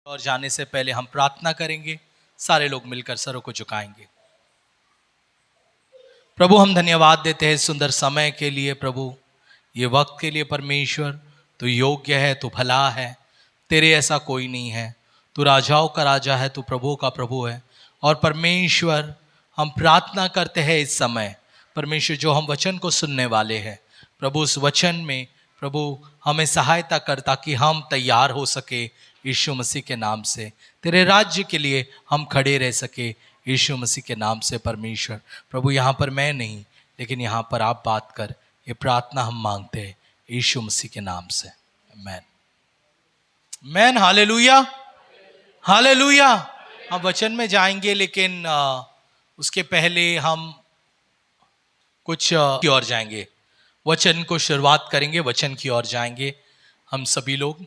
और जाने से पहले हम प्रार्थना करेंगे। सारे लोग मिलकर सरों को झुकाएंगे। प्रभु, हम धन्यवाद देते हैं सुंदर समय के लिए। प्रभु, ये वक्त के लिए परमेश्वर, तू योग्य है, तू भला है, तेरे ऐसा कोई नहीं है। तू राजाओं का राजा है, तू प्रभु का प्रभु है। और परमेश्वर, हम प्रार्थना करते हैं इस समय परमेश्वर, जो हम वचन को सुनने वाले हैं प्रभु, उस वचन में प्रभु हमें सहायता कर, ताकि हम तैयार हो सके यीशु मसीह के नाम से, तेरे राज्य के लिए हम खड़े रह सके यीशु मसीह के नाम से। परमेश्वर प्रभु, यहाँ पर मैं नहीं, लेकिन यहाँ पर आप बात कर, ये प्रार्थना हम मांगते हैं यीशु मसीह के नाम से। आमीन, आमीन, हालेलुया, हालेलुया। हम वचन में जाएंगे, लेकिन उसके पहले हम कुछ की ओर जाएंगे। वचन को शुरुआत करेंगे, वचन की ओर जाएंगे हम सभी लोग।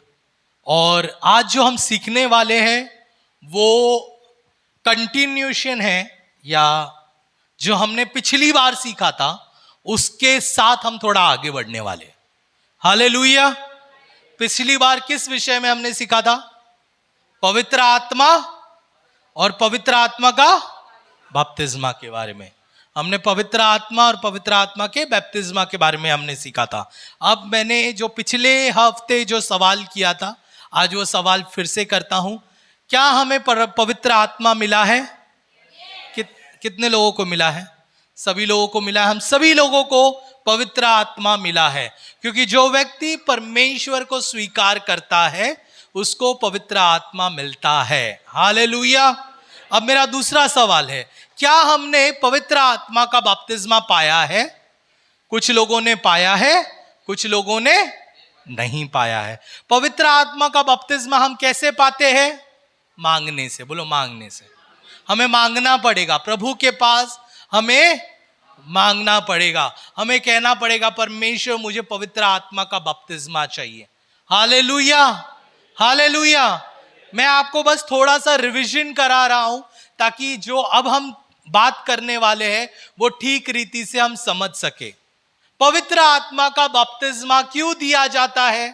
और आज जो हम सीखने वाले हैं वो कंटिन्यूशन है, या जो हमने पिछली बार सीखा था उसके साथ हम थोड़ा आगे बढ़ने वाले। हालेलुया। पिछली बार किस विषय में हमने सीखा था? पवित्र आत्मा और पवित्र आत्मा का बपतिस्मा के बारे में। हमने पवित्र आत्मा और पवित्र आत्मा के बपतिस्मा के बारे में हमने सीखा था। अब मैंने जो पिछले हफ्ते जो सवाल किया था, आज वो सवाल फिर से करता हूं। क्या हमें पवित्र आत्मा मिला है? कितने लोगों को मिला है? सभी लोगों को मिला है। हम सभी लोगों को पवित्र आत्मा मिला है, क्योंकि जो व्यक्ति परमेश्वर को स्वीकार करता है उसको पवित्र आत्मा मिलता है। हालेलुया। अब मेरा दूसरा सवाल है, क्या हमने पवित्र आत्मा का बपतिस्मा पाया है? कुछ लोगों ने पाया है, कुछ लोगों ने नहीं पाया है। पवित्र आत्मा का बपतिस्मा हम कैसे पाते हैं? मांगने से। बोलो, मांगने से। हमें मांगना पड़ेगा प्रभु के पास, हमें मांगना पड़ेगा। हमें कहना पड़ेगा, परमेश्वर मुझे पवित्र आत्मा का बपतिस्मा चाहिए। Hallelujah, hallelujah. मैं आपको बस थोड़ा सा रिवीजन करा रहा हूं, ताकि जो अब हम बात करने वाले हैं वो ठीक रीति से हम समझ सके। पवित्र आत्मा का बपतिस्मा क्यों दिया जाता है?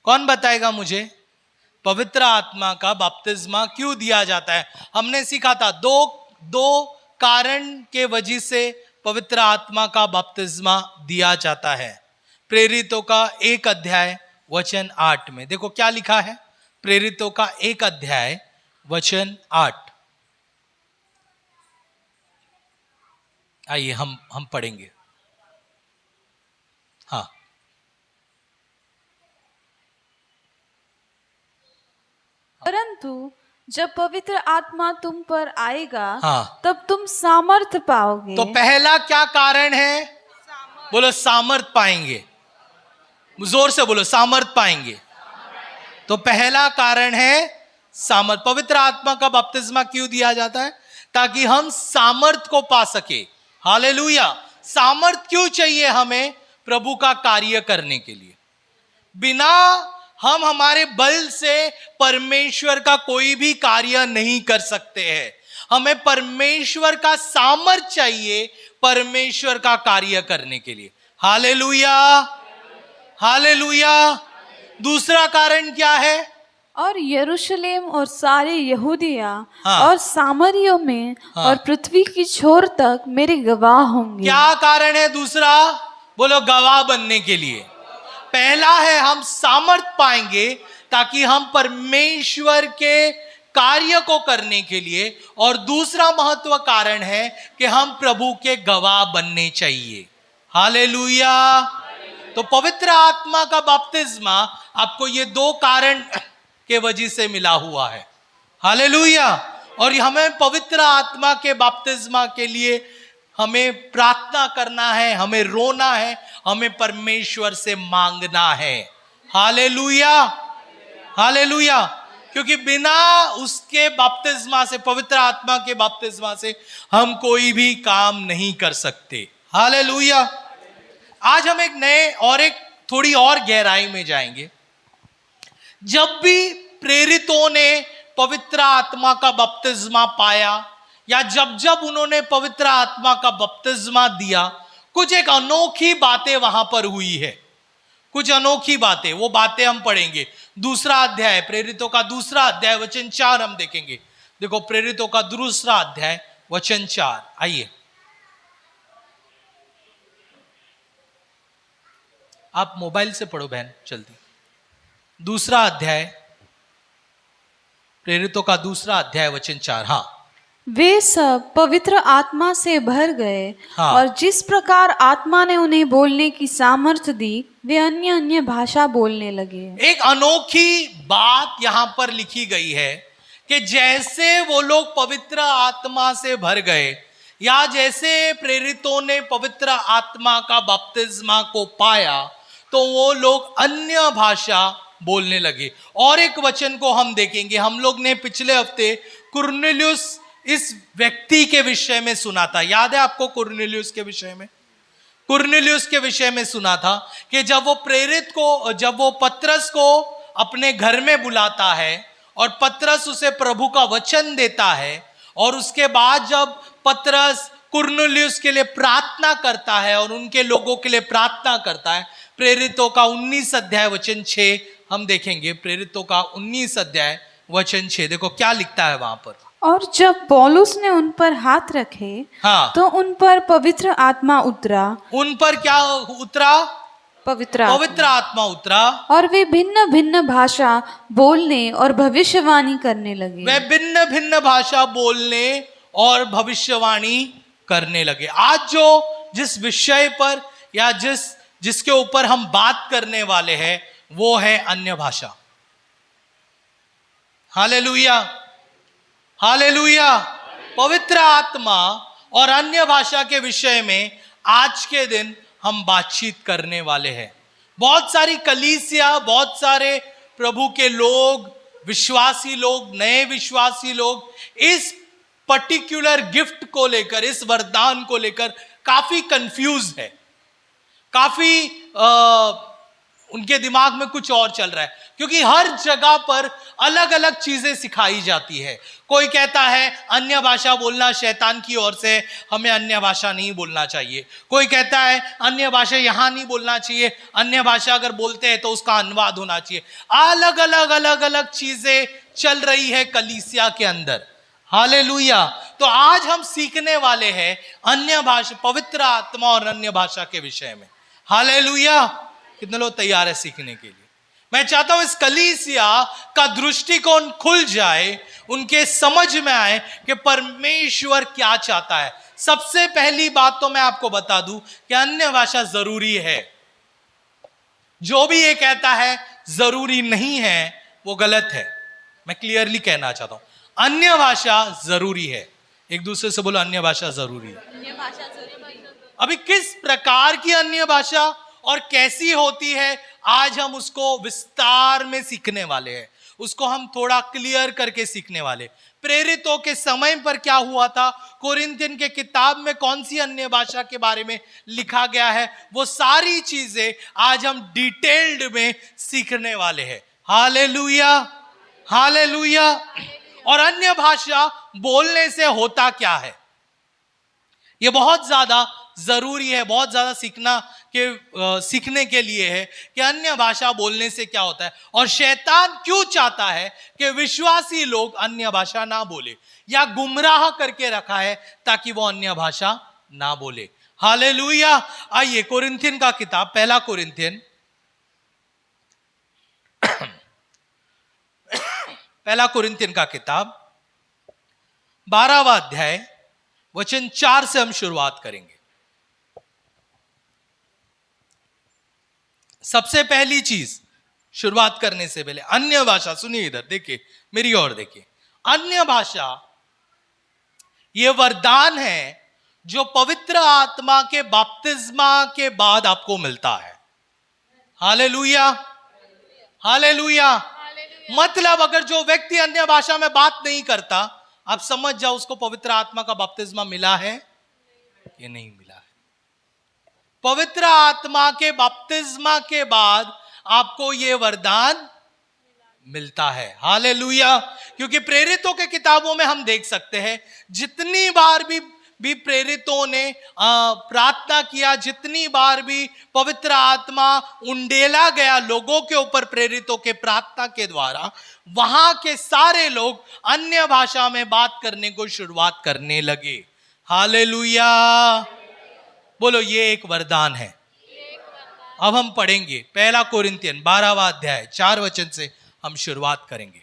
कौन बताएगा मुझे? पवित्र आत्मा का बपतिस्मा क्यों दिया जाता है? हमने सीखा था दो कारण के वजह से पवित्र आत्मा का बपतिस्मा दिया जाता है। प्रेरितों का 1 अध्याय वचन 8 में देखो क्या लिखा है। प्रेरितों का 1 अध्याय वचन 8। आइए हम पढ़ेंगे। हाँ, परंतु जब पवित्र आत्मा तुम पर आएगा, हाँ, तब तुम सामर्थ पाओगे। तो पहला क्या कारण है? बोलो, सामर्थ पाएंगे। जोर से बोलो, सामर्थ पाएंगे। तो पहला कारण है सामर्थ। पवित्र आत्मा का बपतिस्मा क्यों दिया जाता है? ताकि हम सामर्थ को पा सके। हालेलुया। सामर्थ क्यों चाहिए हमें? प्रभु का कार्य करने के लिए। बिना हम हमारे बल से परमेश्वर का कोई भी कार्य नहीं कर सकते हैं। हमें परमेश्वर का सामर्थ चाहिए परमेश्वर का कार्य करने के लिए। Hallelujah, hallelujah. दूसरा कारण क्या है? और यरूशलेम और सारे यहूदिया हाँ, और सामरियों में हाँ, और पृथ्वी की छोर तक मेरे गवाह होंगे। क्या कारण है दूसरा? बोलो, गवाह बनने के लिए। पहला है हम सामर्थ पाएंगे ताकि हम परमेश्वर के कार्य को करने के लिए, और दूसरा महत्व कारण है कि हम प्रभु के गवाह बनने चाहिए। हालेलुया। तो पवित्र आत्मा का बपतिस्मा आपको ये 2 कारण के वजह से मिला हुआ है। हालेलुया। और हमें पवित्र आत्मा के बपतिस्मा के लिए हमें प्रार्थना करना है, हमें रोना है, हमें परमेश्वर से मांगना है। Hallelujah, hallelujah. क्योंकि बिना उसके बपतिस्मा से, पवित्र आत्मा के बपतिस्मा से हम कोई भी काम नहीं कर सकते। हालेलुया। आज हम एक थोड़ी और गहराई में जाएंगे। जब भी प्रेरितों ने पवित्र आत्मा का बपतिस्मा पाया, या जब उन्होंने पवित्र आत्मा का बपतिस्मा दिया, कुछ एक अनोखी बातें वहां पर हुई है। कुछ अनोखी बातें, वो बातें हम पढ़ेंगे। दूसरा अध्याय, प्रेरितों का दूसरा अध्याय वचन 4 हम देखेंगे। देखो प्रेरितों का दूसरा अध्याय वचन 4, आइए आप मोबाइल से पढ़ो बहन जल्दी। दूसरा अध्याय, प्रेरितों का दूसरा अध्याय वचन 4। हाँ वे सब पवित्र आत्मा से भर गए हाँ। और जिस प्रकार आत्मा ने उन्हें बोलने की सामर्थ्य दी वे अन्य अन्य भाषा बोलने लगे। एक अनोखी बात यहां पर लिखी गई है कि जैसे वो लोग पवित्र आत्मा से भर गए, या जैसे प्रेरितों ने पवित्र आत्मा का बपतिस्मा को पाया, तो वो लोग अन्य भाषा बोलने लगे। और एक वचन को हम देखेंगे, हम लोग ने पिछले हफ्ते कुरनेलियुस इस व्यक्ति के विषय में सुना था। याद है आपको कुरनेलियुस के विषय में? कुरनेलियुस के विषय में सुना था कि जब वो पतरस को अपने घर में बुलाता है और पतरस उसे प्रभु का वचन देता है, और उसके बाद जब पतरस कुरनेलियुस के लिए प्रार्थना करता है और उनके लोगों के लिए प्रार्थना करता है, प्रेरितों का 19 अध्याय वचन 6 हम देखेंगे। प्रेरितों का 19 अध्याय वचन 6 देखो क्या लिखता है वहां पर। और जब पौलुस ने उन पर हाथ रखे हाँ, तो उन पर पवित्र आत्मा उतरा। उन पर क्या उतरा? पवित्र आत्मा उतरा, और वे भिन्न भिन्न भाषा बोलने और भविष्यवाणी करने लगे। वे भिन्न भिन्न भाषा बोलने और भविष्यवाणी करने लगे। आज जिस विषय पर या जिसके ऊपर हम बात करने वाले हैं वो है अन्य भाषा। Hallelujah, hallelujah. पवित्र आत्मा और अन्य भाषा के विषय में आज के दिन हम बातचीत करने वाले हैं। बहुत सारी कलीसिया, बहुत सारे प्रभु के लोग, विश्वासी लोग, नए विश्वासी लोग इस पर्टिकुलर गिफ्ट को लेकर, इस वरदान को लेकर काफी कंफ्यूज है। काफी उनके दिमाग में कुछ और चल रहा है, क्योंकि हर जगह पर अलग अलग चीजें सिखाई जाती है। कोई कहता है अन्य भाषा बोलना शैतान की ओर से, हमें अन्य भाषा नहीं बोलना चाहिए। कोई कहता है अन्य भाषा यहां नहीं बोलना चाहिए, अन्य भाषा अगर बोलते हैं तो उसका अनुवाद होना चाहिए। अलग अलग चीजें चल रही है कलीसिया के अंदर। हालेलुया। तो आज हम सीखने वाले हैं अन्य भाषा, पवित्र आत्मा और अन्य भाषा के विषय में। हालेलुया। कितने लोग तैयार है सीखने के लिए? मैं चाहता हूं इस कलीसिया का दृष्टिकोण खुल जाए, उनके समझ में आए कि परमेश्वर क्या चाहता है। सबसे पहली बात तो मैं आपको बता दूं कि अन्य भाषा जरूरी है। जो भी ये कहता है जरूरी नहीं है वो गलत है। मैं क्लियरली कहना चाहता हूं अन्य भाषा जरूरी है। एक दूसरे से बोलो अन्य भाषा जरूरी है। अभी किस प्रकार की अन्य भाषा और कैसी होती है आज हम उसको विस्तार में सीखने वाले हैं। उसको हम थोड़ा क्लियर करके सीखने वाले। प्रेरितों के समय पर क्या हुआ था, कोरिन्थियन के किताब में कौन सी अन्य भाषा के बारे में लिखा गया है, वो सारी चीजें आज हम डिटेल्ड में सीखने वाले हैं। Hallelujah, hallelujah. और अन्य भाषा बोलने से होता क्या है, ये बहुत ज्यादा जरूरी है, बहुत ज्यादा सीखने के लिए है कि अन्य भाषा बोलने से क्या होता है, और शैतान क्यों चाहता है कि विश्वासी लोग अन्य भाषा ना बोले, या गुमराह करके रखा है ताकि वो अन्य भाषा ना बोले। हालेलुया। आइए कोरिन्थियन का किताब, पहला कोरिन्थियन पहला कोरिन्थियन का किताब 12वां अध्याय वचन 4 से हम शुरुआत करेंगे। सबसे पहली चीज शुरुआत करने से पहले अन्य भाषा, सुनिए इधर देखिए, मेरी ओर देखिए। अन्य भाषा ये वरदान है जो पवित्र आत्मा के बपतिस्मा के बाद आपको मिलता है। Hallelujah, hallelujah. मतलब अगर जो व्यक्ति अन्य भाषा में बात नहीं करता, आप समझ जाओ उसको पवित्र आत्मा का बपतिस्मा मिला है कि नहीं मिला है। पवित्र आत्मा के बपतिस्मा के बाद आपको यह वरदान मिलता है। हालेलुया। क्योंकि प्रेरितों के किताबों में हम देख सकते हैं जितनी बार भी भी प्रेरितों ने प्रार्थना किया, जितनी बार भी पवित्र आत्मा उंडेला गया लोगों के ऊपर प्रेरितों के प्रार्थना के द्वारा, वहां के सारे लोग अन्य भाषा में बात करने को शुरुआत करने लगे। हालेलुया, बोलो ये एक वरदान है। अब हम पढ़ेंगे 1 कोरिन्थियन 12वां अध्याय 4 वचन से हम शुरुआत करेंगे।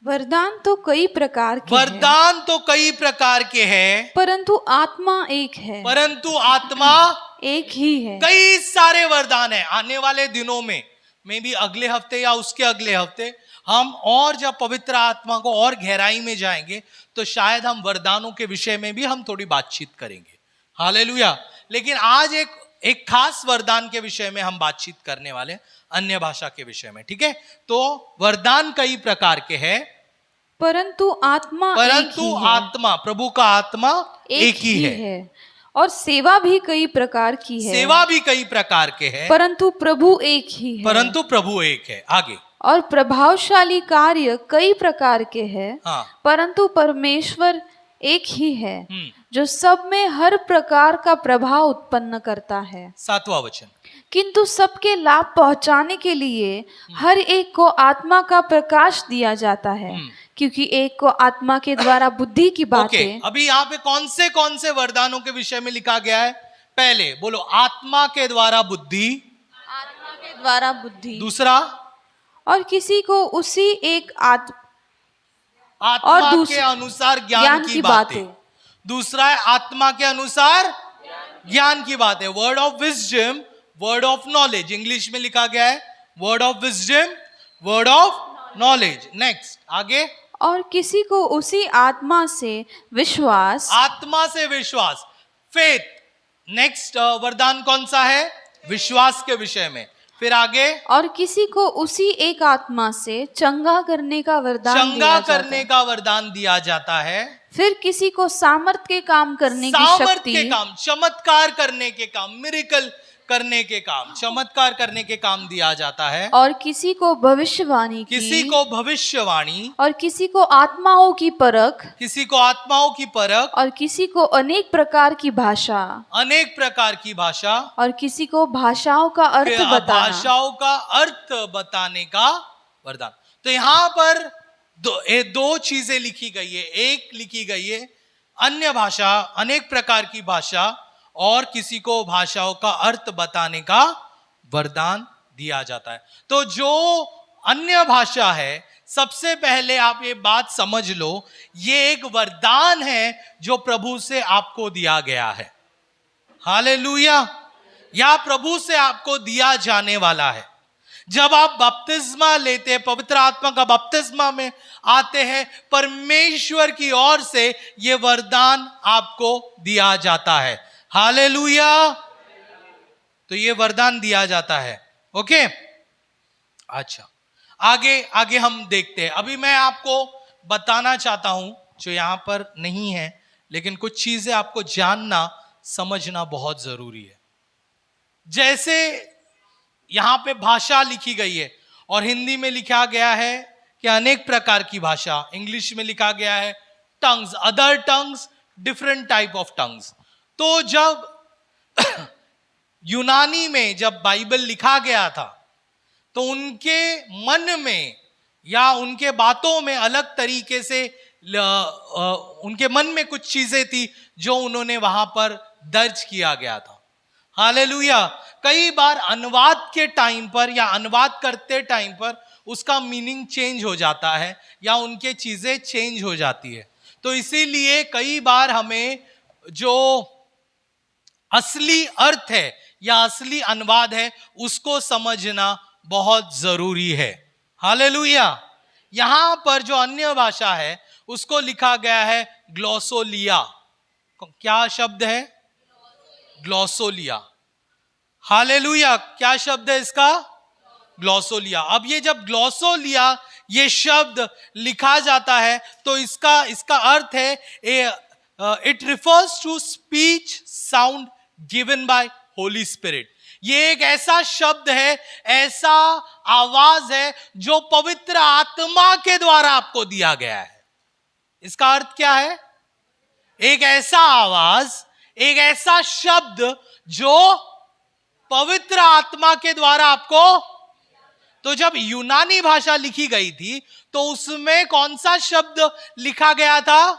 वरदान तो कई प्रकार के वरदान तो कई प्रकार के हैं, परंतु आत्मा एक है। परंतु आत्मा एक ही है। कई सारे वरदान है। आने वाले दिनों में भी अगले हफ्ते या उसके अगले हफ्ते हम और जब पवित्र आत्मा को और गहराई में जाएंगे तो शायद हम वरदानों के विषय में भी हम थोड़ी बातचीत करेंगे। हालेलुया। लेकिन आज एक खास वरदान के विषय में हम बातचीत करने वाले, अन्य भाषा के विषय में। ठीक है, तो वरदान कई प्रकार के हैं, परंतु आत्मा प्रभु का आत्मा एक ही है। और सेवा भी कई प्रकार की है। सेवा भी कई प्रकार के हैं, परंतु प्रभु एक ही है। परंतु प्रभु एक है। आगे, और प्रभावशाली कार्य कई प्रकार के हैं, हाँ, परंतु परमेश्वर एक ही है, जो सब में हर प्रकार का प्रभाव उत्पन्न करता है। 7वां वचन, किंतु सबके लाभ पहुंचाने के लिए हर एक को आत्मा का प्रकाश दिया जाता है, क्योंकि एक को आत्मा के द्वारा बुद्धि की बातें। अभी यहाँ पे कौन से वरदानों के विषय में लिखा गया है? पहले बोलो आत्मा के द्वारा बुद्धि, आत्मा के द्वारा बुद्धि। दूसरा, और किसी को उसी एक आत्मा के अनुसार ज्ञान की बातें। दूसरा है आत्मा के अनुसार ज्ञान की बातें, word of wisdom, word of knowledge. English में लिखा गया है word of wisdom, word of knowledge. Next, आगे, और किसी को उसी आत्मा से विश्वास, आत्मा से विश्वास, फेथ। नेक्स्ट वरदान कौन सा है? विश्वास के विषय में। फिर आगे, और किसी को उसी एक आत्मा से चंगा करने का वरदान दिया जाता है। फिर किसी को सामर्थ के काम करने की शक्ति, चमत्कार करने के काम, मिरेकल करने के काम, चमत्कार करने के काम दिया जाता है। और किसी को भविष्यवाणी, और किसी को आत्माओं की परख, और किसी को अनेक प्रकार की भाषा, और किसी को भाषाओं का अर्थ बताने का वरदान। तो यहाँ पर दो चीजें लिखी गई है। एक लिखी गई है अन्य भाषा, अनेक प्रकार की भाषा, और किसी को भाषाओं का अर्थ बताने का वरदान दिया जाता है। तो जो अन्य भाषा है, सबसे पहले आप ये बात समझ लो, ये एक वरदान है जो प्रभु से आपको दिया गया है। हालेलुया। या प्रभु से आपको दिया जाने वाला है। जब आप बपतिस्मा लेते हैं, पवित्र आत्मा का बपतिस्मा में आते हैं, परमेश्वर की ओर से ये वरदान आपको दिया जाता है। हालेलुया। तो ये वरदान दिया जाता है। ओके, अच्छा, आगे हम देखते हैं। अभी मैं आपको बताना चाहता हूं, जो यहां पर नहीं है, लेकिन कुछ चीजें आपको जानना समझना बहुत जरूरी है। जैसे यहां पे भाषा लिखी गई है और हिंदी में लिखा गया है कि अनेक प्रकार की भाषा, इंग्लिश में लिखा गया है tongues, other tongues, different type of tongues. तो जब यूनानी में जब बाइबल लिखा गया था, तो उनके मन में या उनके बातों में अलग तरीके से उनके मन में कुछ चीजें थी जो उन्होंने वहां पर दर्ज किया गया था। हालेलुया। कई बार अनुवाद के टाइम पर या अनुवाद करते टाइम पर उसका मीनिंग चेंज हो जाता है या उनके चीजें चेंज हो जाती है। तो इसीलिए कई बार हमें जो असली अर्थ है या असली अनुवाद है उसको समझना बहुत जरूरी है। हालेलुया। यहां पर जो अन्य भाषा है उसको लिखा गया है ग्लोसोलिया। क्या शब्द है? ग्लोसोलिया। हालेलुया। क्या शब्द है इसका? ग्लोसोलिया। अब ये जब ग्लोसोलिया ये शब्द लिखा जाता है तो इसका अर्थ है it refers to speech sound given by Holy Spirit. ये एक ऐसा शब्द है, ऐसा आवाज है जो पवित्र आत्मा के द्वारा आपको दिया गया है। इसका अर्थ क्या है? एक ऐसा आवाज, एक ऐसा शब्द जो पवित्र आत्मा के द्वारा आपको। तो जब यूनानी भाषा लिखी गई थी तो उसमें कौन सा शब्द लिखा गया था?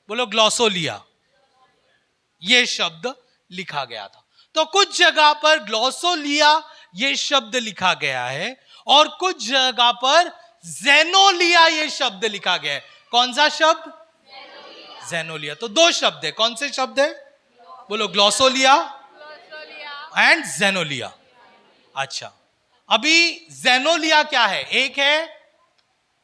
बोलो, ग्लॉसोलिया। ये शब्द लिखा गया था। तो कुछ जगह पर ग्लॉसोलिया ये शब्द लिखा गया है और कुछ जगह पर ज़ेनोलिया ये शब्द लिखा गया है। कौन सा शब्द? ज़ेनोलिया। तो दो शब्द है। कौन से शब्द है? बोलो, ग्लॉसोलिया एंड ज़ेनोलिया। अच्छा, अभी ज़ेनोलिया क्या है? एक है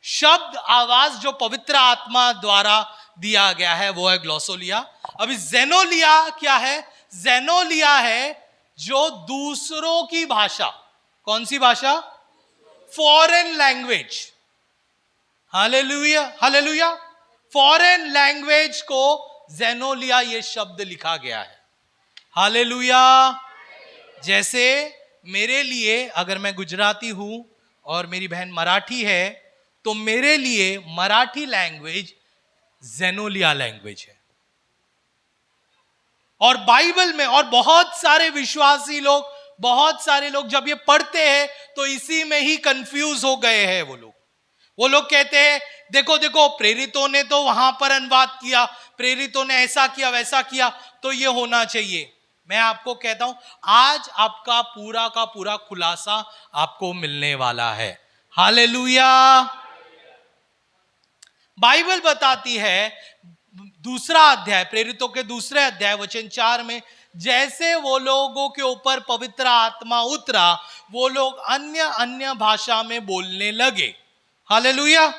शब्द, आवाज जो पवित्र आत्मा द्वारा दिया गया है, वो है ग्लॉसोलिया। अभी ज़ेनोलिया क्या है? ज़ेनोलिया है जो दूसरों की भाषा। कौन सी भाषा? Foreign language. Hallelujah, hallelujah. Foreign language को ज़ेनोलिया ये शब्द लिखा गया है। हालेलुया। जैसे मेरे लिए, अगर मैं गुजराती हूं और मेरी बहन मराठी है, तो मेरे लिए मराठी लैंग्वेज ज़ेनोलिया लैंग्वेज है। और बाइबल में और बहुत सारे विश्वासी लोग, बहुत सारे लोग जब ये पढ़ते हैं तो इसी में ही कंफ्यूज हो गए हैं। वो लोग कहते हैं, देखो देखो, प्रेरितों ने तो वहां पर अनुवाद किया, प्रेरितों ने ऐसा किया, वैसा किया, तो ये होना चाहिए। मैं आपको कहता हूं, आज आपका पूरा का पूरा खुलासा आपको मिलने वाला है। हालेलुया। बाइबल बताती है, दूसरा अध्याय, प्रेरितों के दूसरे अध्याय वचन 4 में, जैसे वो लोगों के ऊपर पवित्र आत्मा उतरा, वो लोग अन्य अन्य भाषा में बोलने लगे। हालेलुया।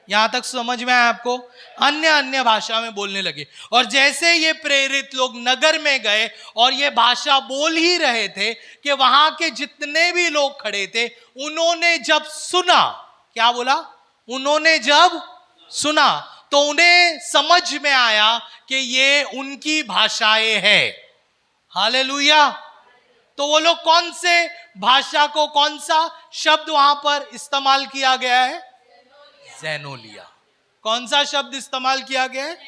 यहां तक समझ में आया आपको? अन्य अन्य भाषा में बोलने लगे। और जैसे ये प्रेरित लोग नगर में गए और ये भाषा बोल ही रहे थे कि वहां के जितने भी लोग खड़े थे, उन्होंने जब सुना, क्या बोला? उन्होंने जब सुना तो उन्हें समझ में आया कि ये उनकी भाषाएं हैं। हालेलुया। तो वो लोग कौन से भाषा को, कौन सा शब्द वहां पर इस्तेमाल किया गया है? ज़ेनोलिया। कौन सा शब्द इस्तेमाल किया गया है?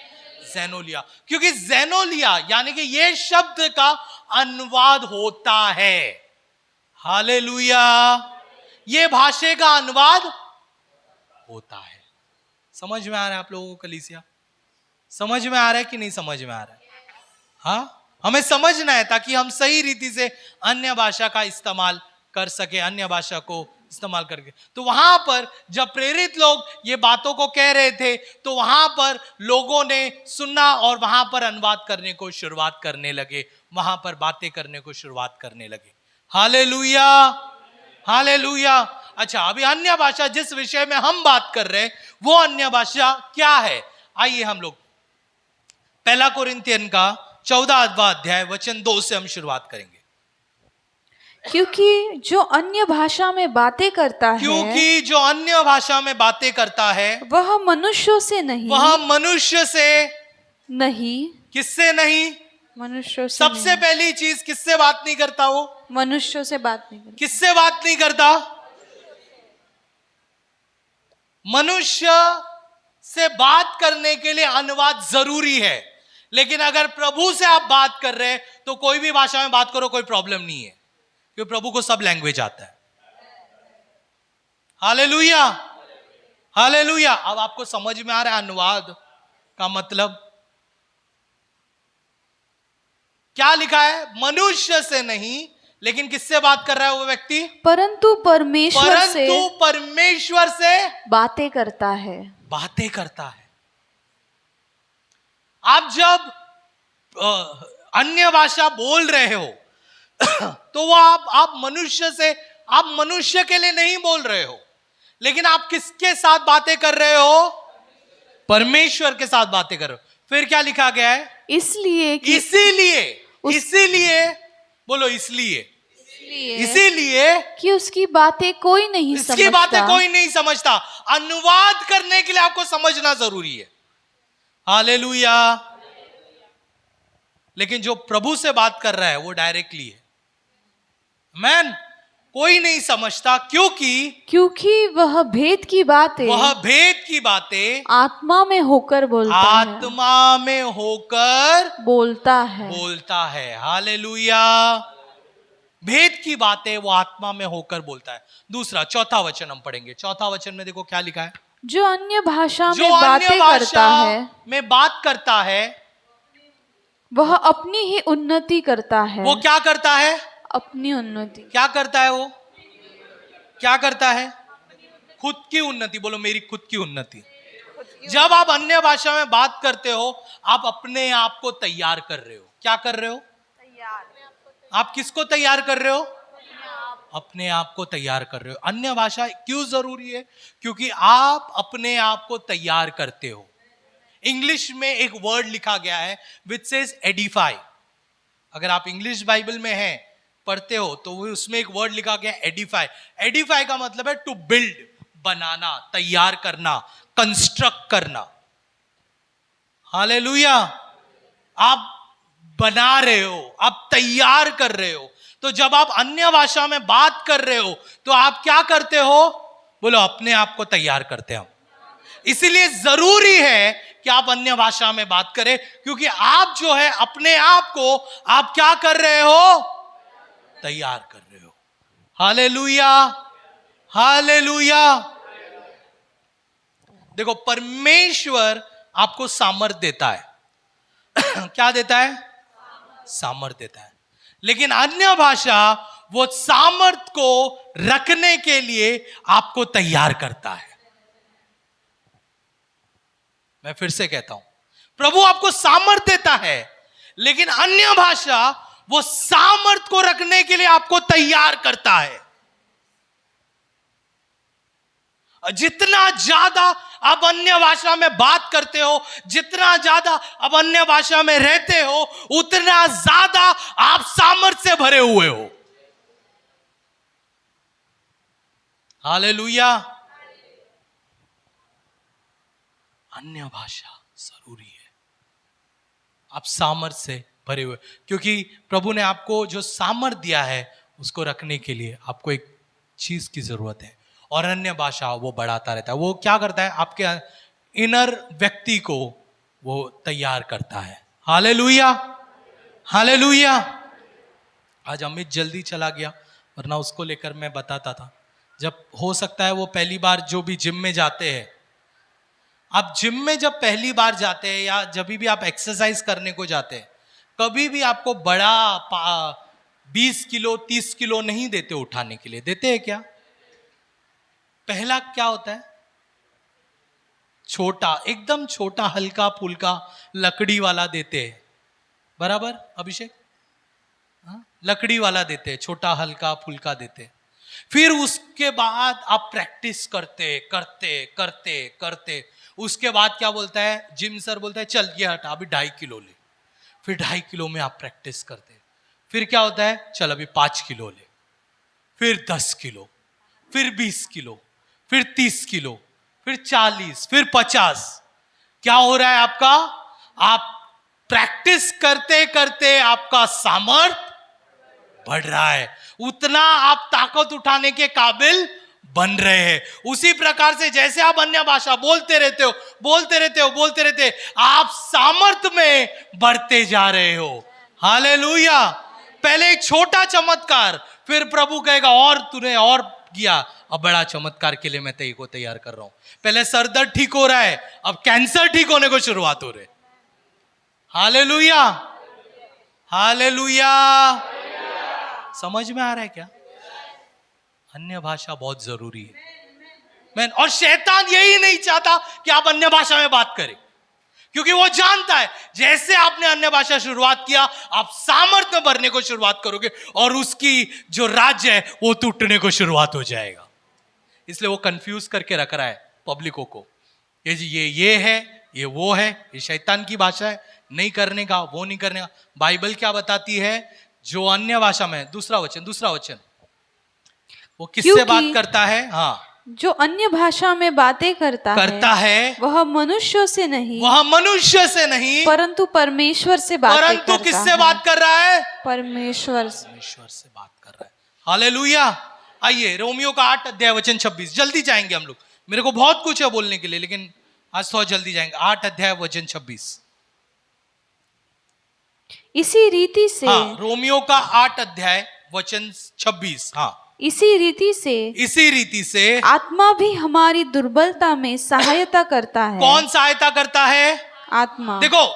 ज़ेनोलिया। क्योंकि ज़ेनोलिया यानी कि ये शब्द का अनुवाद होता है। हालेलुया। ये भाषा का अनुवाद होता है। समझ में आ रहा है आप लोगों को कलीसिया? समझ में आ रहा है कि नहीं समझ में आ रहा है? हाँ, हमें समझना है ताकि हम सही रीति से अन्य भाषा का इस्तेमाल कर सके, अन्य भाषा को इस्तेमाल करके। तो वहां पर जब प्रेरित लोग ये बातों को कह रहे थे तो वहां पर लोगों ने सुना और वहां पर अनुवाद करने को शुरुआत करने लगे, वहां पर बातें करने को शुरुआत करने लगे। Hallelujah, hallelujah. अच्छा, अभी अन्य भाषा जिस विषय में हम बात कर रहे हैं वो अन्य भाषा क्या है? आइए हम लोग पहला कोरिन्थियन का 14वां अध्याय वचन 2 से हम शुरुआत करेंगे। क्योंकि जो अन्य भाषा में बातें करता है, क्योंकि जो अन्य भाषा में बातें करता है वह मनुष्यों से नहीं, वह मनुष्य से नहीं। किससे नहीं? मनुष्यों से सबसे नहीं। पहली चीज, किससे बात नहीं करता वो? मनुष्यों से बात नहीं करता। किससे बात नहीं करता? मनुष्य से बात करने के लिए अनुवाद जरूरी है, लेकिन अगर प्रभु से आप बात कर रहे हैं तो कोई भी भाषा में बात करो, कोई प्रॉब्लम नहीं है, क्योंकि प्रभु को सब लैंग्वेज आता है। Hallelujah, hallelujah. अब आपको समझ में आ रहा है अनुवाद का मतलब क्या लिखा है? मनुष्य से नहीं, लेकिन किससे बात कर रहा है वो व्यक्ति? परंतु परमेश्वर से बातें करता है। बातें करता है। आप जब अन्य भाषा बोल रहे हो तो वो आप मनुष्य से, आप मनुष्य के लिए नहीं बोल रहे हो, लेकिन आप किसके साथ बातें कर रहे हो? परमेश्वर के साथ बातें कर रहे हो। फिर क्या लिखा गया है? इसीलिए बोलो, इसीलिए कि उसकी बातें कोई नहीं समझता। इसकी बातें कोई नहीं समझता। अनुवाद करने के लिए आपको समझना जरूरी है। हालेलुया। लेकिन जो प्रभु से बात कर रहा है वो डायरेक्टली है। आमेन। कोई नहीं समझता, क्योंकि वह भेद की बातें वह भेद की बातें आत्मा में होकर आत्मा में होकर बोलता है। हालेलुया। भेद की बातें वो आत्मा में होकर बोलता है। दूसरा, चौथा वचन हम पढ़ेंगे। चौथा वचन में देखो क्या लिखा है। जो अन्य भाषा जो में अन्य बातें करता भाषा है में बात करता है वह अपनी ही उन्नति करता है। वो क्या करता है? अपनी उन्नति। क्या करता है? वो क्या करता है? खुद की उन्नति। बोलो, मेरी खुद की उन्नति। जब आप अन्य भाषा में बात करते हो, आप अपने आप को तैयार कर रहे हो। क्या कर रहे हो? आप किसको तैयार कर रहे हो? अपने आप को तैयार कर रहे हो। अन्य भाषा क्यों जरूरी है? क्योंकि आप अपने आप को तैयार करते हो। इंग्लिश में एक वर्ड लिखा गया है विच सेज एडिफाई। अगर आप इंग्लिश बाइबल में हैं, पढ़ते हो, तो वो उसमें एक वर्ड लिखा गया एडिफाई। एडिफाई का मतलब है टू बिल्ड, बनाना, तैयार करना, कंस्ट्रक्ट करना। हालेलुया। आप बना रहे हो, आप तैयार कर रहे हो। तो जब आप अन्य भाषा में बात कर रहे हो तो आप क्या करते हो? बोलो, अपने आप को तैयार करते हो। इसीलिए जरूरी है कि आप अन्य भाषा में बात करें, क्योंकि आप जो है अपने आप को आप क्या कर रहे हो? तैयार कर रहे हो। Hallelujah, hallelujah. देखो, परमेश्वर आपको सामर्थ देता है। क्या देता है? सामर्थ देता है। लेकिन अन्य भाषा वो सामर्थ को रखने के लिए आपको तैयार करता है। मैं फिर से कहता हूं, प्रभु आपको सामर्थ देता है, लेकिन अन्य भाषा वो सामर्थ को रखने के लिए आपको तैयार करता है। जितना ज्यादा आप अन्य भाषा में बात करते हो, जितना ज्यादा आप अन्य भाषा में रहते हो, उतना ज्यादा आप सामर्थ्य से भरे हुए हो। हालेलुया। अन्य भाषा जरूरी है, आप सामर्थ्य से भरे हुए, क्योंकि प्रभु ने आपको जो सामर्थ्य दिया है उसको रखने के लिए आपको एक चीज की जरूरत है। और अन्य भाषा वो बढ़ाता रहता है। वो क्या करता है? आपके इनर व्यक्ति को वो तैयार करता है। Hallelujah, hallelujah. आज अमित जल्दी चला गया, वरना उसको लेकर मैं बताता था। जब हो सकता है वो पहली बार जो भी जिम में जाते हैं, आप जिम में जब पहली बार जाते हैं या जब भी आप एक्सरसाइज करने को जाते हैं, कभी भी आपको बड़ा 20 किलो 30 किलो नहीं देते उठाने के लिए। देते हैं क्या? पहला क्या होता है? छोटा, एकदम छोटा, हल्का फुल्का लकड़ी वाला देते हैं। बराबर अभिषेक? लकड़ी वाला देते हैं, छोटा हल्का फुल्का देते हैं। फिर उसके बाद आप प्रैक्टिस करते करते करते करते, उसके बाद क्या बोलता है जिम सर? बोलता है चल ये हटा, अभी 2.5 किलो ले। फिर 2.5 किलो में आप प्रैक्टिस करते। फिर क्या होता है? चल अभी 5 किलो ले। फिर 10 किलो, फिर 20 किलो, फिर 30 किलो, फिर 40, फिर 50। क्या हो रहा है आपका? आप प्रैक्टिस करते करते आपका सामर्थ्य बढ़ रहा है, उतना आप ताकत उठाने के काबिल बन रहे हैं। उसी प्रकार से जैसे आप अन्य भाषा बोलते रहते हो, बोलते रहते हो, बोलते रहते, आप सामर्थ्य में बढ़ते जा रहे हो। हालेलुया। पहले एक छोटा चमत्कार, फिर प्रभु कहेगा और तूने और किया, अब बड़ा चमत्कार के लिए मैं तेरे को तैयार कर रहा हूं। पहले सर दर्द ठीक हो रहा है, अब कैंसर ठीक होने को शुरुआत हो रही है। Hallelujah, hallelujah. समझ में आ रहा है क्या? अन्य भाषा बहुत जरूरी है मैन। और शैतान यही नहीं चाहता कि आप अन्य भाषा में बात करें, क्योंकि वो जानता है जैसे आपने अन्य भाषा शुरुआत किया, आप सामर्थ्य में भरने को शुरुआत करोगे और उसकी जो राज्य है वो टूटने को शुरुआत हो जाएगा। इसलिए वो कंफ्यूज करके रख रहा है पब्लिकों को। ये है, ये वो है, ये शैतान की भाषा है, नहीं करने का, वो नहीं करने का। बाइबल क्या बताती है? जो अन्य भाषा में, दूसरा वचन वो किससे बात करता है? हाँ, जो अन्य भाषा में बातें करता है वह मनुष्यों से नहीं, परंतु परमेश्वर से बातें करता है। परंतु किससे बात कर रहा है? परमेश्वर से बात कर रहा है। हालेलुया। आइए रोमियो का 8 अध्याय वचन 26, जल्दी जाएंगे हम लोग, मेरे को बहुत कुछ है बोलने के लिए लेकिन आज थोड़ा जल्दी जाएंगे। 8 अध्याय वचन 26। इसी रीति से हाँ, रोमियो का 8 अध्याय वचन 26। हाँ, इसी रीति से आत्मा भी हमारी दुर्बलता में सहायता करता है। कौन सहायता करता है? आत्मा। देखो,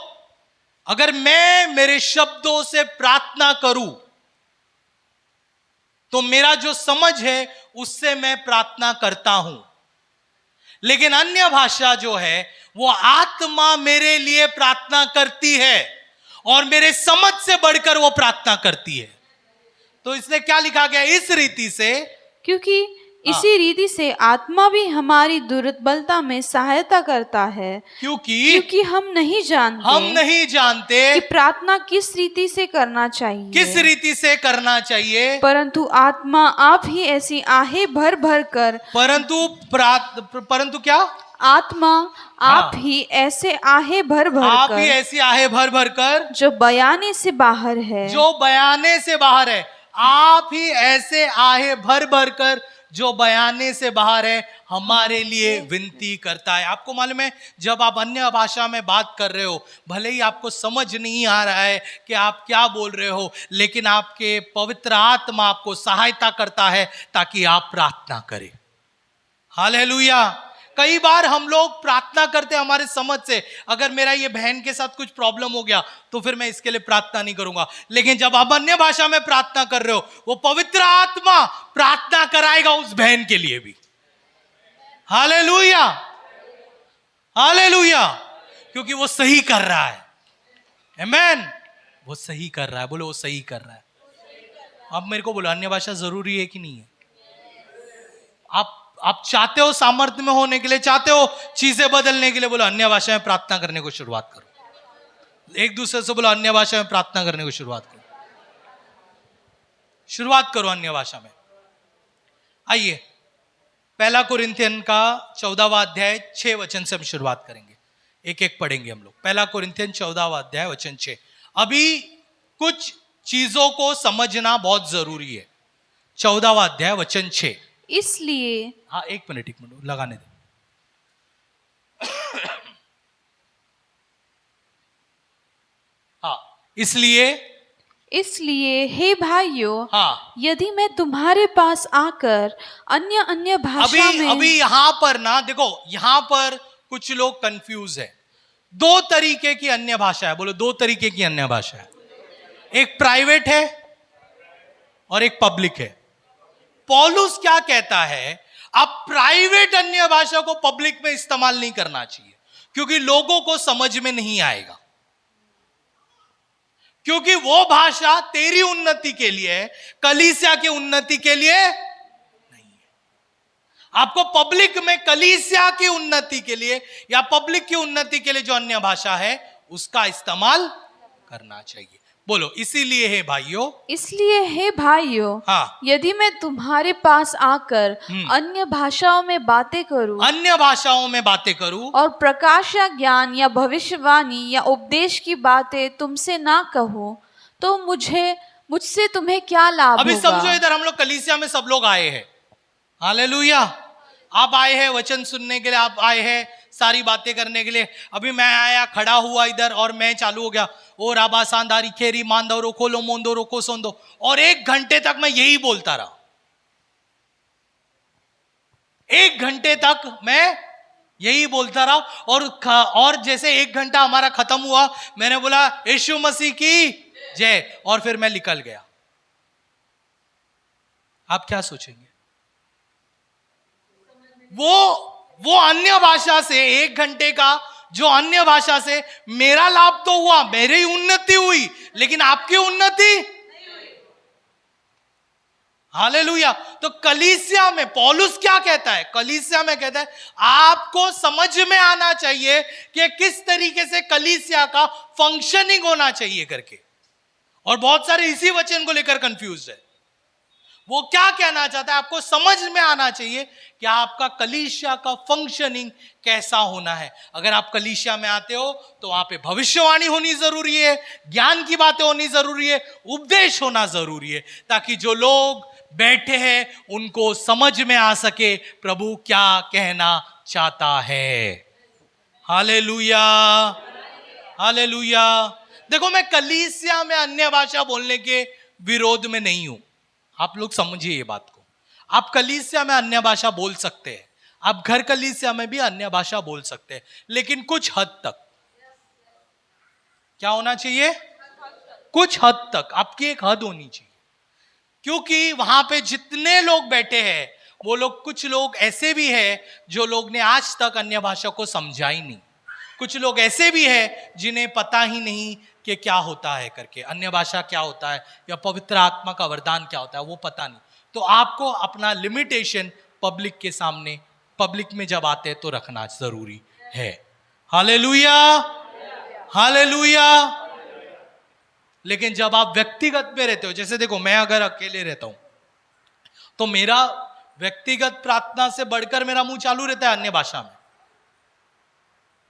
अगर मैं मेरे शब्दों से प्रार्थना करूं तो मेरा जो समझ है उससे मैं प्रार्थना करता हूं, लेकिन अन्य भाषा जो है वो आत्मा मेरे लिए प्रार्थना करती है और मेरे समझ से बढ़कर वो प्रार्थना करती है। तो इसलिए क्या लिखा गया? इस रीति से, क्योंकि इसी रीति से आत्मा भी हमारी दुर्बलता में सहायता करता है, क्योंकि हम नहीं जानते कि प्रार्थना किस रीति से करना चाहिए, किस रीति से करना चाहिए, परंतु आत्मा आप ही ऐसी आहें भर भर कर, परंतु क्या? आत्मा आप ही ऐसे आहें भर भर आप कर, ही ऐसी आहें भर भर कर जो बयाने से बाहर है, जो बयाने से बाहर है, आप ही ऐसे आहें भर भर कर जो बयाने से बाहर है हमारे लिए विनती करता है। आपको मालूम है, जब आप अन्य भाषा में बात कर रहे हो, भले ही आपको समझ नहीं आ रहा है कि आप क्या बोल रहे हो, लेकिन आपके पवित्र आत्मा आपको सहायता करता है ताकि आप प्रार्थना करें। हालेलुया। कई बार हम लोग प्रार्थना करते हैं हमारे समझ से, अगर मेरा ये बहन के साथ कुछ प्रॉब्लम हो गया तो फिर मैं इसके लिए प्रार्थना नहीं करूंगा, लेकिन जब आप अन्य भाषा में प्रार्थना कर रहे हो, वो पवित्र आत्मा प्रार्थना कराएगा उस बहन के लिए भी। हालेलुया, हालेलुया, क्योंकि वो सही कर रहा है। आमीन, वो सही कर रहा है। बोलो, वो सही कर रहा है। अब मेरे को बोलो, अन्य भाषा जरूरी है कि नहीं है? आप चाहते हो सामर्थ्य में होने के लिए, चाहते हो चीजें बदलने के लिए, बोलो अन्य भाषा में प्रार्थना करने को शुरुआत करो। एक दूसरे से बोलो, अन्य भाषा में प्रार्थना करने को शुरुआत करो, शुरुआत करो अन्य भाषा में। आइए, पहला कुरिन्थियन का 14वां अध्याय 6 वचन से हम शुरुआत करेंगे, एक एक पढ़ेंगे हम लोग। पहला कुरिन्थियन 14वां अध्याय वचन 6। अभी कुछ चीजों को समझना बहुत जरूरी है। 14वां अध्याय वचन 6। इसलिए, हाँ, एक मिनट लगाने दे। हाँ, इसलिए हे भाइयों, हाँ, यदि मैं तुम्हारे पास आकर अन्य भाषा में, अभी यहां पर ना देखो, यहां पर कुछ लोग कंफ्यूज है। 2 तरीके की अन्य भाषा है। बोलो, 2 तरीके की अन्य भाषा है। एक प्राइवेट है और एक पब्लिक है। पौलुस क्या कहता है? आप प्राइवेट अन्य भाषा को पब्लिक में इस्तेमाल नहीं करना चाहिए, क्योंकि लोगों को समझ में नहीं आएगा, क्योंकि वो भाषा तेरी उन्नति के लिए है, कलीसिया की उन्नति के लिए नहीं है। आपको पब्लिक में कलीसिया की उन्नति के लिए या पब्लिक की उन्नति के लिए जो अन्य भाषा है उसका इस्तेमाल करना चाहिए। बोलो, इसीलिए हे भाइयों, हाँ, यदि मैं तुम्हारे पास आकर अन्य भाषाओं में बातें करूं और प्रकाश या ज्ञान या भविष्यवाणी या उपदेश की बातें तुमसे ना कहूं, तो मुझसे तुम्हें क्या लाभ अभी होगा? समझो, इधर हम लोग कलीसिया में सब लोग आए हैं। हालेलुया। आप आए हैं वचन सुनने के लिए, आप आए हैं सारी बातें करने के लिए। अभी मैं आया, खड़ा हुआ इधर और मैं चालू हो गया, ओ राबा सांदारी खेरी मांदो रोको लो मोंदो रोको सोंदो, और 1 घंटे तक मैं यही बोलता रहा। 1 घंटे तक मैं यही बोलता रहा, और जैसे 1 घंटा हमारा खत्म हुआ, मैंने बोला यीशु मसीह की जय, और फिर मैं निकल गया। आप क्या सोचेंगे? वो अन्य भाषा से 1 घंटे का जो अन्य भाषा से मेरा लाभ तो हुआ, मेरी उन्नति हुई, लेकिन आपकी उन्नति नहीं हुई। हालेलुया। तो कलीसिया में पौलुस क्या कहता है? कलीसिया में कहता है आपको समझ में आना चाहिए कि किस तरीके से कलीसिया का फंक्शनिंग होना चाहिए करके, और बहुत सारे इसी वचन को लेकर कंफ्यूज है। वो क्या कहना चाहता है? आपको समझ में आना चाहिए कि आपका कलीसिया का फंक्शनिंग कैसा होना है। अगर आप कलीसिया में आते हो तो वहां पे भविष्यवाणी होनी जरूरी है, ज्ञान की बातें होनी जरूरी है, उपदेश होना जरूरी है, ताकि जो लोग बैठे हैं उनको समझ में आ सके प्रभु क्या कहना चाहता है। Hallelujah, hallelujah. देखो, मैं कलीसिया में अन्य भाषा बोलने के विरोध में नहीं हूं। आप लोग समझिए ये बात को। आप कलीसिया में अन्य भाषा बोल सकते हैं, आप घर कलीसिया में भी अन्य भाषा बोल सकते हैं, लेकिन कुछ हद तक। क्या होना चाहिए? कुछ हद तक आपकी एक हद होनी चाहिए, क्योंकि वहां पे जितने लोग बैठे हैं वो लोग, कुछ लोग ऐसे भी हैं जो लोग ने आज तक अन्य भाषा को समझा ही नहीं। कुछ लोग ऐसे भी हैं जिन्हें पता ही नहीं कि क्या होता है करके, अन्य भाषा क्या होता है या पवित्र आत्मा का वरदान क्या होता है, वो पता नहीं। तो आपको अपना लिमिटेशन पब्लिक के सामने, पब्लिक में जब आते हैं तो रखना जरूरी है। Hallelujah, hallelujah. लेकिन जब आप व्यक्तिगत में रहते हो, जैसे देखो, मैं अगर अकेले रहता हूं तो मेरा व्यक्तिगत प्रार्थना से बढ़कर मेरा मुंह चालू रहता है अन्य भाषा में।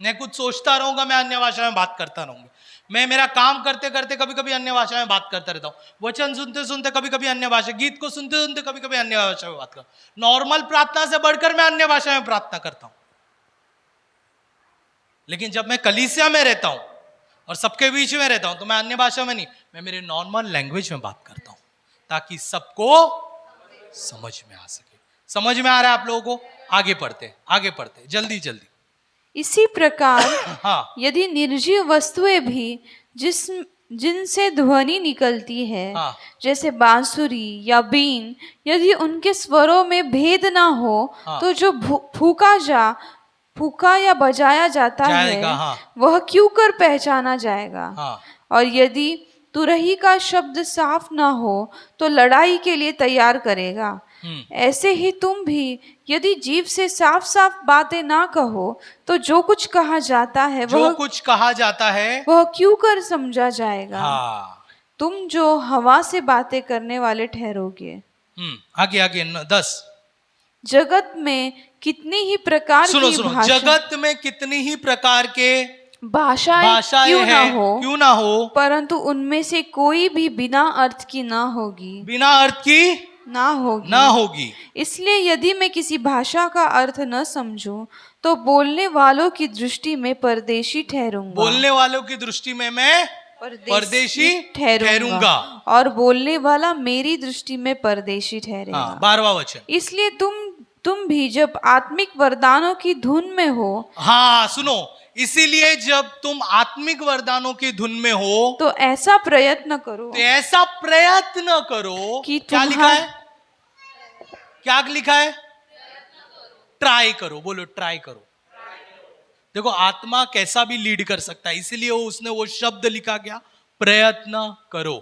मैं कुछ सोचता रहूंगा, मैं अन्य भाषा में बात करता रहूंगा। मैं मेरा काम करते करते कभी कभी अन्य भाषा में बात करता रहता हूं। वचन सुनते सुनते कभी कभी अन्य भाषा, गीत को सुनते सुनते कभी कभी अन्य भाषा में बात करता हूं। नॉर्मल प्रार्थना से बढ़कर मैं अन्य भाषा में प्रार्थना करता हूं। लेकिन जब मैं कलीसिया में रहता हूं और सबके बीच में रहता हूं तो मैं अन्य भाषा में नहीं, मैं मेरे नॉर्मल लैंग्वेज में बात करता हूं, ताकि सबको समझ में आ सके। समझ में आ रहा है आप लोगों को? आगे पढ़ते जल्दी जल्दी। इसी प्रकार हाँ, यदि निर्जीव वस्तुएं भी जिनसे ध्वनि निकलती है, हाँ, जैसे बांसुरी या बीन, यदि उनके स्वरों में भेद ना हो, हाँ, तो जो फूका या बजाया जाता है, हाँ, वह क्यों कर पहचाना जाएगा? हाँ, और यदि तुरही का शब्द साफ ना हो तो लड़ाई के लिए तैयार करेगा। ऐसे ही तुम भी यदि जीव से साफ साफ बातें ना कहो तो जो कुछ कहा जाता है वह क्यों कर समझा जाएगा? हाँ। तुम जो हवा से बातें करने वाले ठहरोगे। आगे 10। जगत में कितनी ही प्रकार सुनो, की भाषा, जगत में कितनी ही प्रकार के भाषाएं क्यों ना हो, परंतु उनमें से कोई भी बिना अर्थ की ना होगी। इसलिए यदि मैं किसी भाषा का अर्थ न समझूं तो बोलने वालों की दृष्टि में परदेशी ठहरूंगा। बोलने वालों की दृष्टि में मैं परदेशी ठहरूंगा, और बोलने वाला मेरी दृष्टि में परदेशी ठहरेगा। 12वां वचन। इसलिए तुम भी जब आत्मिक वरदानों की धुन में हो, हाँ सुनो, इसीलिए जब तुम आत्मिक वरदानों की धुन में हो तो ऐसा प्रयत्न करो कि क्या लिखा है? ट्राई करो। बोलो, ट्राई करो। देखो, आत्मा कैसा भी लीड कर सकता है, इसीलिए उसने वो शब्द लिखा, क्या? प्रयत्न करो।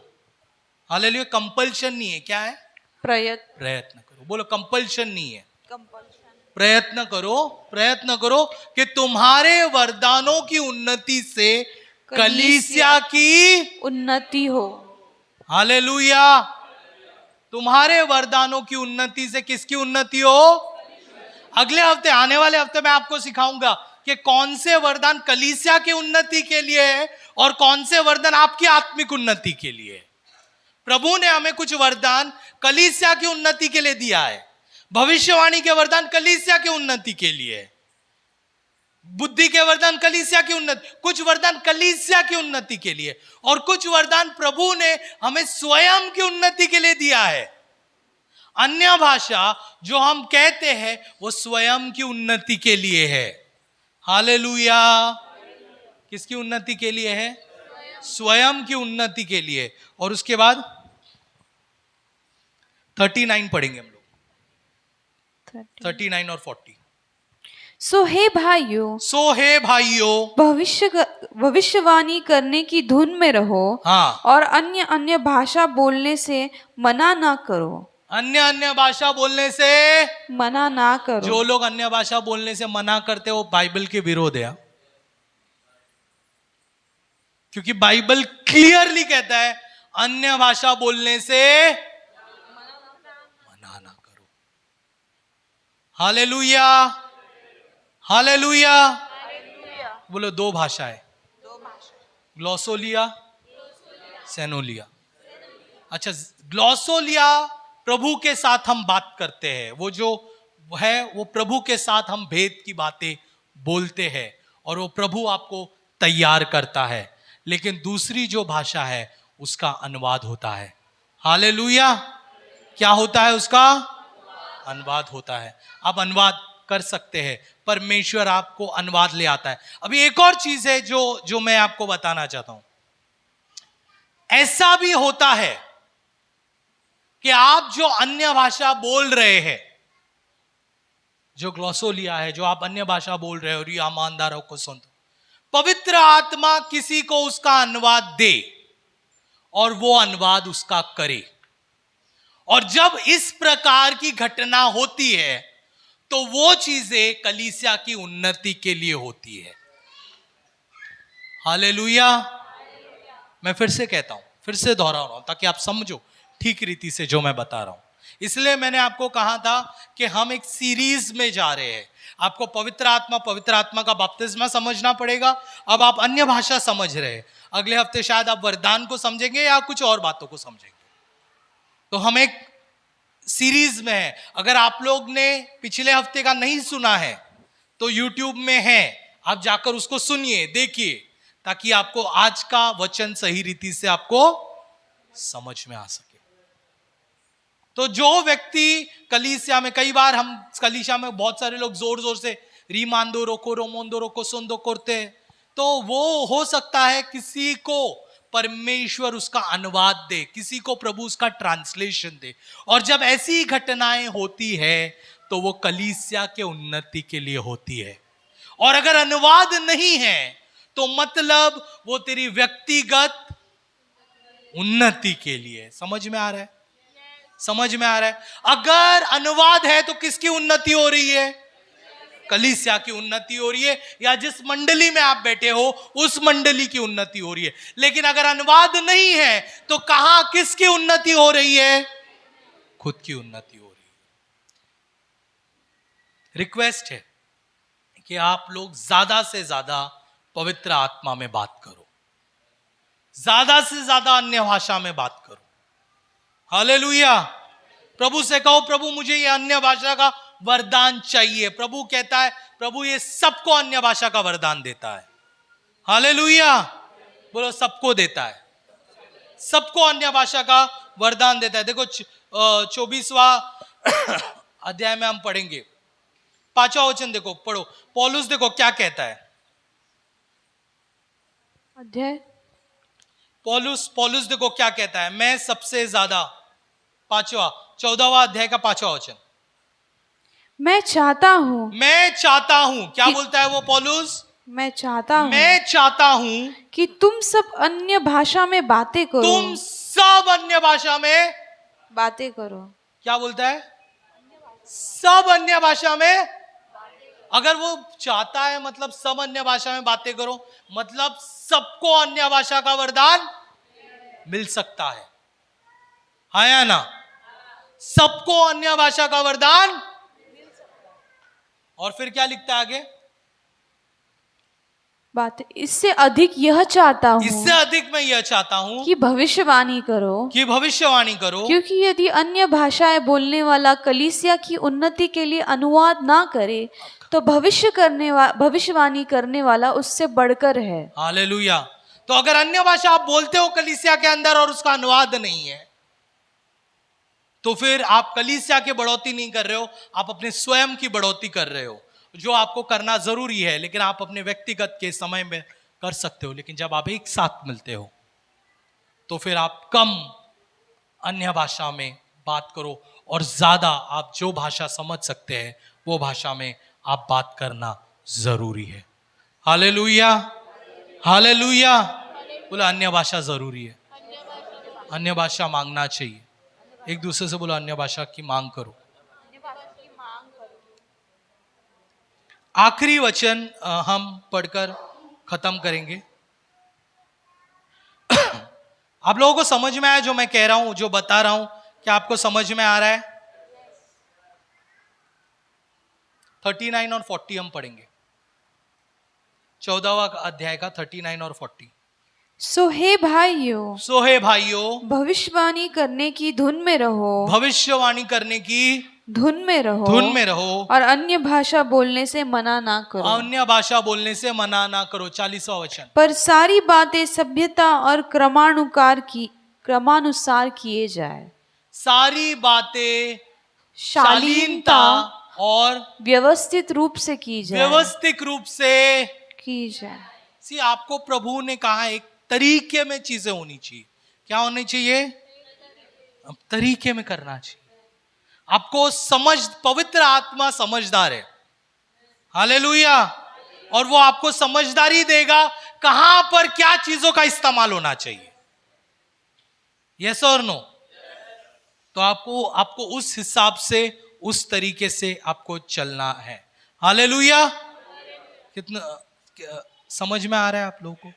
हालेलुया। कंपल्शन नहीं है, क्या है? प्रयत्न करो। बोलो, कंपल्शन नहीं है, प्रयत्न करो कि तुम्हारे वरदानों की उन्नति से कलीसिया की उन्नति हो। हालेलुया। तुम्हारे वरदानों की उन्नति से किसकी उन्नति हो? अगले हफ्ते, आने वाले हफ्ते मैं आपको सिखाऊंगा कि कौन से वरदान कलीसिया की उन्नति के लिए है और कौन से वरदान आपकी आत्मिक उन्नति के लिए है। प्रभु ने हमें कुछ वरदान कलीसिया की उन्नति के लिए दिया है। भविष्यवाणी के वरदान कलीसिया की उन्नति के लिए, बुद्धि के वरदान कलीसिया की उन्नति, कुछ वरदान कलीसिया की उन्नति के लिए, और कुछ वरदान प्रभु ने हमें स्वयं की उन्नति के लिए दिया है। अन्य भाषा जो हम कहते हैं वो स्वयं की उन्नति के लिए है। हालेलुया। किसकी उन्नति के लिए है? स्वयं की उन्नति के लिए। और उसके बाद 39 पढ़ेंगे हम लोग, 39 और 40। सो हे भाइयों, भविष्यवाणी करने की धुन में रहो, हाँ, और अन्य भाषा बोलने से मना ना करो। अन्य भाषा बोलने से मना ना करो। जो लोग अन्य भाषा बोलने से मना करते हैं वो बाइबल के विरोध है, क्योंकि बाइबल क्लियरली कहता है अन्य भाषा बोलने से मना ना करो। Hallelujah, hallelujah. बोलो, 2 भाषा है, ग्लोसोलिया, सेनोलिया। अच्छा, ग्लोसोलिया प्रभु के साथ हम बात करते हैं, वो जो है वो प्रभु के साथ हम भेद की बातें बोलते हैं और वो प्रभु आपको तैयार करता है। लेकिन दूसरी जो भाषा है उसका अनुवाद होता है। हालेलुया। क्या होता है? उसका अनुवाद होता है। आप अनुवाद कर सकते हैं, परमेश्वर आपको अनुवाद ले आता है। अभी एक और चीज है जो मैं आपको बताना चाहता हूं। ऐसा भी होता है कि आप जो अन्य भाषा बोल रहे हैं, जो ग्लोसोलिया है, जो आप अन्य भाषा बोल रहे हो, रिया मानदारों को सुन, पवित्र आत्मा किसी को उसका अनुवाद दे और वो अनुवाद उसका करे। और जब इस प्रकार की घटना होती है तो वो चीजें कलीसिया की उन्नति के लिए होती है। हालेलुया। मैं फिर से कहता हूं, फिर से दोहरा रहा हूं ताकि आप समझो ठीक रीति से जो मैं बता रहा हूं। इसलिए मैंने आपको कहा था कि हम एक सीरीज में जा रहे हैं। आपको पवित्र आत्मा का बपतिस्मा समझना पड़ेगा। अब आप अन्य भाषा समझ रहे हैं, अगले हफ्ते शायद आप वरदान को समझेंगे या कुछ और बातों को समझेंगे। तो हम एक सीरीज में है। अगर आप लोग ने पिछले हफ्ते का नहीं सुना है तो YouTube में है, आप जाकर उसको सुनिए, देखिए, ताकि आपको आज का वचन सही रीति से आपको समझ में आ सके। तो जो व्यक्ति कलीसिया में, कई बार हम कलीसिया में बहुत सारे लोग जोर जोर से रीमांदो रोको रोमोंदो रोको सोंदो करते हैं, तो वो हो सकता है किसी को परमेश्वर उसका अनुवाद दे, किसी को प्रभु उसका ट्रांसलेशन दे। और जब ऐसी घटनाएं होती है तो वो कलीसिया के उन्नति के लिए होती है। और अगर अनुवाद नहीं है तो मतलब वो तेरी व्यक्तिगत उन्नति के लिए। समझ में आ रहा है? समझ में आ रहा है? अगर अनुवाद है तो किसकी उन्नति हो रही है? कलीसिया की उन्नति हो रही है, या जिस मंडली में आप बैठे हो उस मंडली की उन्नति हो रही है। लेकिन अगर अनुवाद नहीं है तो कहां किसकी उन्नति हो रही है? खुद की उन्नति हो रही है। रिक्वेस्ट है कि आप लोग ज्यादा से ज्यादा पवित्र आत्मा में बात करो, ज्यादा से ज्यादा अन्य भाषा में बात करो। हालेलुया। प्रभु से कहो, प्रभु मुझे ये अन्य भाषा का वरदान चाहिए। प्रभु कहता है, प्रभु ये सबको अन्य भाषा का वरदान देता है। हालेलुया। बोलो, सबको देता है, सबको अन्य भाषा का वरदान देता है। देखो 24वां अध्याय में हम पढ़ेंगे, 5वां वचन देखो, पढ़ो। पौलुस देखो क्या कहता है। अध्याय पौलुस देखो क्या कहता है। मैं सबसे ज्यादा, 14वां अध्याय का 5वां वचन, मैं चाहता हूं। क्या बोलता है वो पौलुस? मैं चाहता हूं कि तुम सब अन्य भाषा में बातें करो। तुम सब अन्य भाषा में बातें करो। क्या बोलता है? सब अन्य भाषा में। अगर वो चाहता है मतलब सब अन्य भाषा में बातें करो, मतलब सबको अन्य भाषा का वरदान मिल सकता है। हाँ या ना? सबको अन्य भाषा का वरदान। और फिर क्या लिखता है आगे? बात इससे अधिक यह चाहता हूँ, इससे अधिक मैं यह चाहता हूँ कि भविष्यवाणी करो। क्योंकि यदि अन्य भाषाएं बोलने वाला कलीसिया की उन्नति के लिए अनुवाद ना करे तो भविष्यवाणी करने वाला उससे बढ़कर है। हालेलुया। तो अगर अन्य भाषा आप बोलते हो कलीसिया के अंदर और उसका अनुवाद नहीं है, तो फिर आप कलीसिया की बढ़ोतरी नहीं कर रहे हो, आप अपने स्वयं की बढ़ोतरी कर रहे हो, जो आपको करना जरूरी है, लेकिन आप अपने व्यक्तिगत के समय में कर सकते हो। लेकिन जब आप एक साथ मिलते हो तो फिर आप कम अन्य भाषा में बात करो और ज्यादा आप जो भाषा समझ सकते हैं वो भाषा में आप बात करना जरूरी है। हालेलुया। हालेलुया। बोला, अन्य भाषा जरूरी है, अन्य भाषा मांगना चाहिए। एक दूसरे से बोलो, अन्य भाषा की मांग करो। आखिरी वचन हम पढ़कर खत्म करेंगे। आप लोगों को समझ में आया जो मैं कह रहा हूं, जो बता रहा हूं? क्या आपको समझ में आ रहा है? 39 और 40 हम पढ़ेंगे, 14वां अध्याय का 39 और 40। सो हे भाइयों, भविष्यवाणी करने की धुन में रहो। भविष्यवाणी करने की धुन में रहो और अन्य भाषा बोलने से मना ना करो। अन्य भाषा बोलने से मना ना करो। 40वां वचन। पर सारी बातें सभ्यता और क्रमानुसार किए जाए। सारी बातें शालीनता और व्यवस्थित रूप से की जाए। व्यवस्थित रूप से की जाए। आपको प्रभु ने कहा एक तरीके में चीजें होनी चाहिए। क्या होनी चाहिए? अब तरीके में करना चाहिए। आपको पवित्र आत्मा समझदार है। हालेलुया। और वो आपको समझदारी देगा कहां पर क्या चीजों का इस्तेमाल होना चाहिए। यस और नो? तो आपको उस हिसाब से, उस तरीके से आपको चलना है। हालेलुया। कितना समझ में आ रहा है आप लोगों को?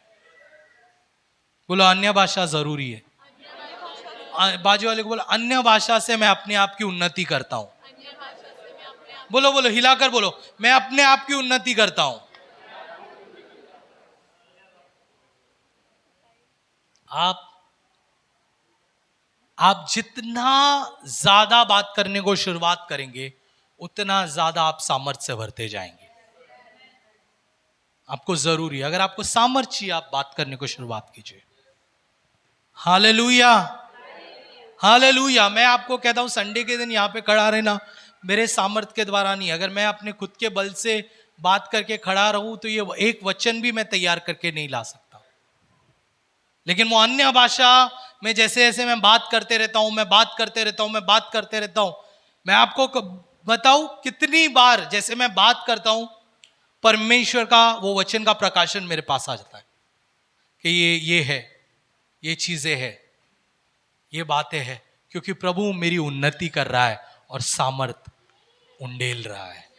बोलो अन्य भाषा जरूरी है। बाजू वाले को बोलो अन्य भाषा से मैं अपने आप की उन्नति करता हूं। बोलो हिलाकर बोलो, मैं अपने आप की उन्नति करता हूं। आप जितना ज्यादा बात करने को शुरुआत करेंगे उतना ज्यादा आप सामर्थ्य से भरते जाएंगे। आपको जरूरी है, अगर आपको सामर्थ्य चाहिए आप बात करने को शुरुआत कीजिए। हालेलुया। हालेलुया। मैं आपको कहता हूं संडे के दिन यहां पे खड़ा रहना मेरे सामर्थ्य के द्वारा नहीं। अगर मैं अपने खुद के बल से बात करके खड़ा रहूं तो ये एक वचन भी मैं तैयार करके नहीं ला सकता। लेकिन वो अन्य भाषा में जैसे जैसे मैं बात करते रहता हूं, मैं बात करते रहता हूं, मैं आपको बताऊं कितनी बार जैसे मैं बात करता हूं परमेश्वर का वो वचन का प्रकाशन मेरे पास आ जाता है कि ये है, ये चीजें है, ये बातें हैं, क्योंकि प्रभु मेरी उन्नति कर रहा है और सामर्थ उंडेल रहा है।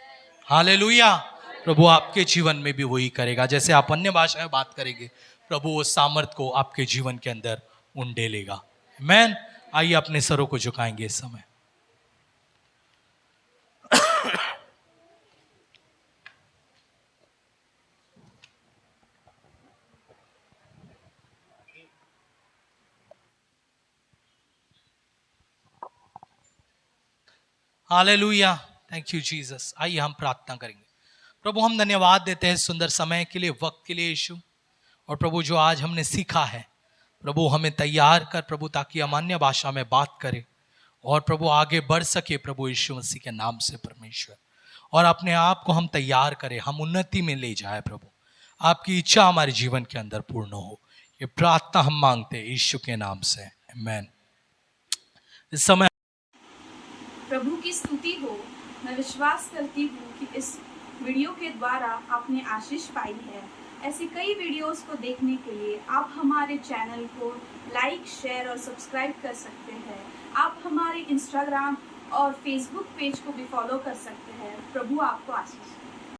हालेलुया। प्रभु आपके जीवन में भी वही करेगा। जैसे आप अन्य भाषा में बात करेंगे प्रभु वो सामर्थ को आपके जीवन के अंदर उंडेलेगा। आमीन। आइए अपने सरों को झुकाएंगे इस समय। हालेलुया। Thank you Jesus. आइए हम प्रार्थना करेंगे। प्रभु हम धन्यवाद देते हैं सुंदर समय के लिए, वक्त के लिए यीशु। और प्रभु जो आज हमने सीखा है प्रभु हमें तैयार कर प्रभु, ताकि हम अन्य भाषा में बात करें और प्रभु आगे बढ़ सके प्रभु यीशु मसीह के नाम से परमेश्वर। और अपने आप को हम तैयार करें, हम उन्नति में ले जाए प्रभु। आपकी इच्छा हमारे जीवन के अंदर पूर्ण हो, ये प्रार्थना हम मांगते हैं यीशु के नाम से। आमीन। इस समय प्रभु की स्तुति हो। मैं विश्वास करती हूँ कि इस वीडियो के द्वारा आपने आशीष पाई है। ऐसी कई वीडियोस को देखने के लिए आप हमारे चैनल को लाइक, शेयर और सब्सक्राइब कर सकते हैं। आप हमारे इंस्टाग्राम और फेसबुक पेज को भी फॉलो कर सकते हैं। प्रभु आपको आशीष दे।